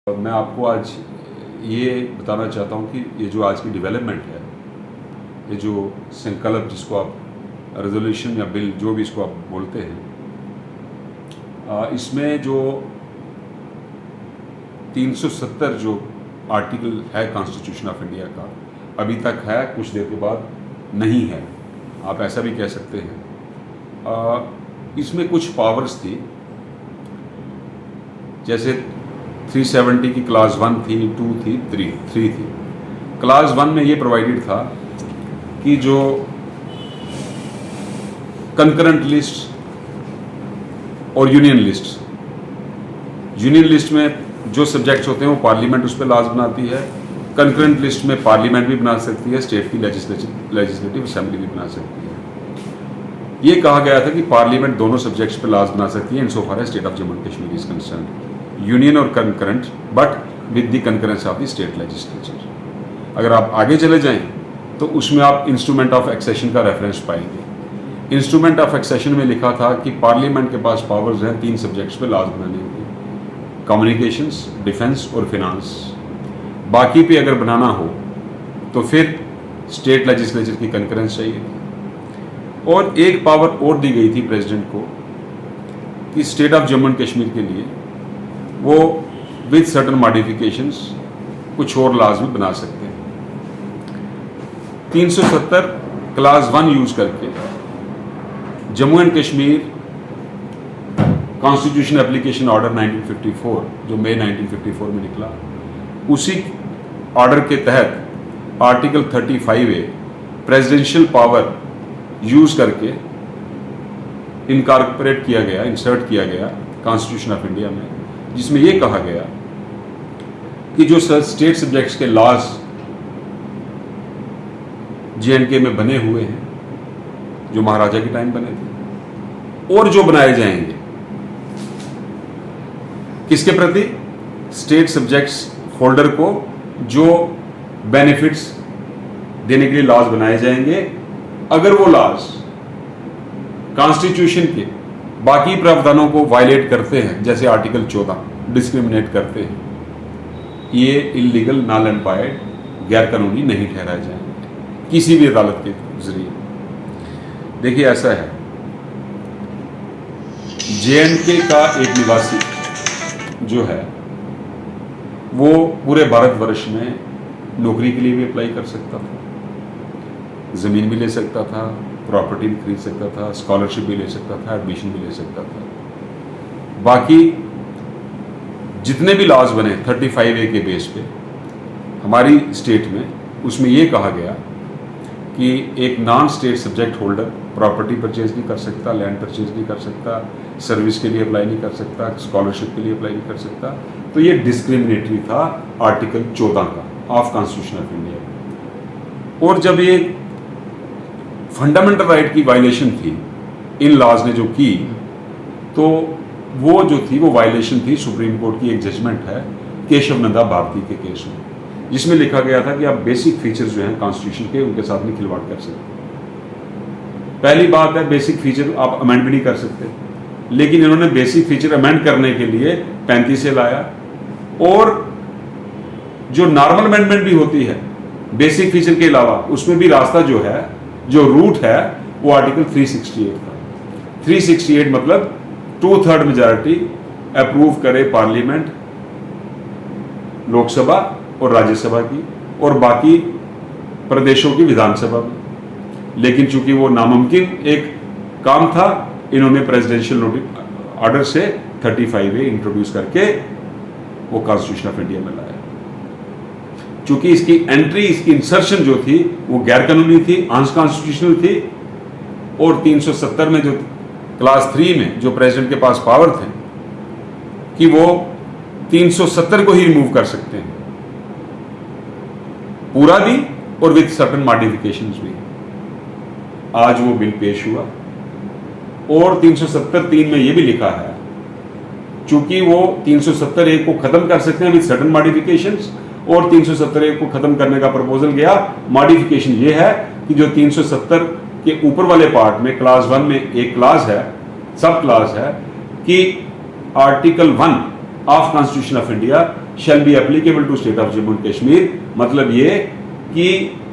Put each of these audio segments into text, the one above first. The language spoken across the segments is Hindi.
मैं आपको आज ये बताना चाहता हूँ कि ये जो आज की डेवलपमेंट है, ये जो संकल्प जिसको आप रेजोल्यूशन या बिल जो भी इसको आप बोलते हैं, इसमें जो 370 जो आर्टिकल है कॉन्स्टिट्यूशन ऑफ इंडिया का अभी तक है, कुछ देर के बाद नहीं है, आप ऐसा भी कह सकते हैं। इसमें कुछ पावर्स थी, जैसे 370 की क्लास 1 थी, 2 थी, 3 थी। क्लास 1 में ये प्रोवाइडेड था कि जो कंकरेंट लिस्ट और यूनियन लिस्ट में जो सब्जेक्ट्स होते हैं वो पार्लियामेंट उस पर लॉज बनाती है। कंकरेंट लिस्ट में पार्लियामेंट भी बना सकती है, स्टेट की लेजिस्लेटिव असेंबली भी बना सकती है। ये कहा गया था कि पार्लियामेंट दोनों सब्जेक्ट्स पर लॉज बना सकती है in so far as state of Jammu and Kashmir is concern, union और concurrent, but with the concurrence of the state legislature. अगर आप आगे चले जाएं तो उसमें आप इंस्ट्रूमेंट ऑफ एक्सेशन का रेफरेंस पाएंगे। इंस्ट्रूमेंट ऑफ एक्सेशन में लिखा था कि पार्लियामेंट के पास पावर्स हैं 3 सब्जेक्ट्स पे लॉज बनाने की, कम्युनिकेशंस, डिफेंस और फिनांस। बाकी पे अगर बनाना हो तो फिर स्टेट लेजिस्लेचर की कंकरेंस चाहिए थी। और एक पावर और दी गई थी प्रेसिडेंट को कि state of Jammu and Kashmir के लिए वो विद सर्टन मॉडिफिकेशंस कुछ और लॉज भी बना सकते हैं। 370 क्लास 1 यूज करके Jammu and Kashmir constitution application order 1954 जो मई 1954 में निकला, उसी ऑर्डर के तहत article 35A presidential power use करके इनकॉर्पोरेट किया गया, इंसर्ट किया गया कॉन्स्टिट्यूशन ऑफ इंडिया में, जिसमें यह कहा गया कि जो स्टेट सब्जेक्ट्स के लॉज J&K में बने हुए हैं, जो महाराजा के टाइम बने थे, और जो बनाए जाएंगे किसके प्रति, स्टेट सब्जेक्ट्स होल्डर को जो बेनिफिट्स देने के लिए लॉज बनाए जाएंगे, अगर वो लॉज कॉन्स्टिट्यूशन के बाकी प्रावधानों को वायलेट करते हैं, जैसे आर्टिकल 14 डिस्क्रिमिनेट करते हैं, ये इलीगल, नल एंड वॉइड, गैर कानूनी नहीं ठहराए जाएंगे किसी भी अदालत के जरिए। देखिए ऐसा है, J&K का एक निवासी जो है वो पूरे भारतवर्ष में नौकरी के लिए भी अप्लाई कर सकता था, जमीन भी ले सकता था, प्रॉपर्टी भी खरीद सकता था, स्कॉलरशिप भी ले सकता था, एडमिशन भी ले सकता था। बाकी जितने भी लॉज बने 35A के बेस पे हमारी स्टेट में, उसमें ये कहा गया कि एक non state subject holder property purchase नहीं कर सकता, लैंड परचेज नहीं कर सकता, सर्विस के लिए अप्लाई नहीं कर सकता, स्कॉलरशिप के लिए अप्लाई नहीं कर सकता। तो ये डिस्क्रिमिनेटरी था आर्टिकल 14 का ऑफ कॉन्स्टिट्यूशन ऑफ इंडिया। और जब ये फंडामेंटल राइट की वायलेशन थी इन लॉज ने जो की, तो वो जो थी वो वायलेशन थी, सुप्रीम कोर्ट की एक जजमेंट है केशव नंदा भारती के केस में, जिसमें लिखा गया था कि आप बेसिक फीचर्स जो हैं कॉन्स्टिट्यूशन के, उनके साथ नहीं खिलवाड़ कर सकते। पहली बात है, बेसिक फीचर आप अमेंड भी नहीं कर सकते, लेकिन इन्होंने बेसिक फीचर अमेंड करने के लिए 35 से लाया, और जो नॉर्मल अमेंडमेंट भी होती है बेसिक फीचर के अलावा, उसमें भी रास्ता जो है, जो रूट है, वो आर्टिकल 368 था। 368 मतलब 2/3 मेजॉरिटी अप्रूव करे पार्लियामेंट, लोकसभा और राज्यसभा की, और बाकी प्रदेशों की विधानसभा में। लेकिन चूंकि वो नामुमकिन एक काम था, इन्होंने प्रेसिडेंशियल ऑर्डर से 35A इंट्रोड्यूस करके वो कॉन्स्टिट्यूशन ऑफ इंडिया में लाया। चूंकि इसकी एंट्री, इसकी इंसर्शन जो थी वो गैर कानूनी थी, अनकॉन्स्टिट्यूशनल थी, और 370 में जो क्लास 3 में जो प्रेसिडेंट के पास पावर थे कि वो 370 को ही रिमूव कर सकते हैं, पूरा भी और विद सर्टेन मॉडिफिकेशंस भी। आज वो बिल पेश हुआ और 370(3) में ये भी लिखा है, चूंकि वो 370(1) को खत्म कर सकते हैं विद सर्टेन मॉडिफिकेशंस, और 370(1) को खत्म करने का प्रपोजल गया। मॉडिफिकेशन ये है कि जो 370 के ऊपर वाले पार्ट में क्लास 1 में एक क्लास है, सब क्लास है कि article 1 of constitution of India shall be applicable to state of Jammu and Kashmir। मतलब ये कि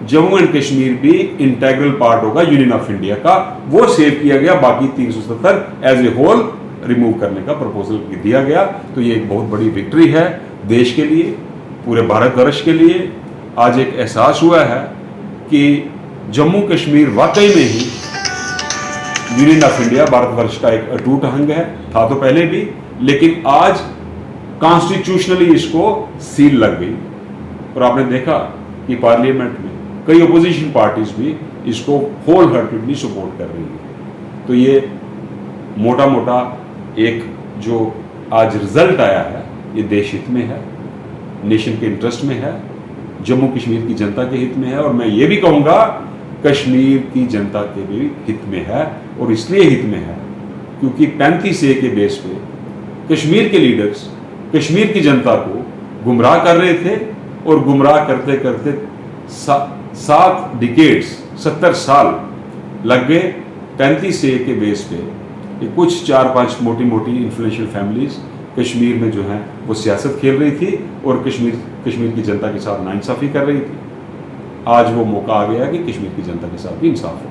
जम्मू एंड कश्मीर भी इंटेग्रल पार्ट होगा यूनियन ऑफ इंडिया का, वो सेव किया गया। बाकी 370 एज ए होल रिमूव करने का प्रपोजल दिया गया। तो ये एक बहुत बड़ी विक्ट्री है देश के लिए, पूरे भारतवर्ष के लिए। आज एक एहसास हुआ है कि जम्मू कश्मीर वाकई में ही यूनियन ऑफ इंडिया भारतवर्ष का एक अटूट अंग है, था तो पहले भी, लेकिन आज कॉन्स्टिट्यूशनली इसको सील लग गई। और आपने देखा कि पार्लियामेंट में कई अपोजिशन पार्टीज भी इसको होल हार्टेडली सपोर्ट कर रही है। तो ये मोटा मोटा एक जो आज रिजल्ट आया है, ये देश हित में है, नेशन के इंटरेस्ट में है, जम्मू कश्मीर की जनता के हित में है, और मैं ये भी कहूँगा कश्मीर की जनता के भी हित में है। और इसलिए हित में है क्योंकि 35A के बेस पे कश्मीर के लीडर्स कश्मीर की जनता को गुमराह कर रहे थे, और गुमराह करते करते 7 डिकेड्स 70 साल लग गए। 35A के बेस पे ये कुछ 4-5 मोटी मोटी इन्फ्लुएंशियल फैमिलीज कश्मीर में जो है वो सियासत खेल रही थी और कश्मीर की जनता के साथ नाइंसाफ़ी कर रही थी। आज वो मौका आ गया कि कश्मीर की जनता के साथ भी इंसाफ हो।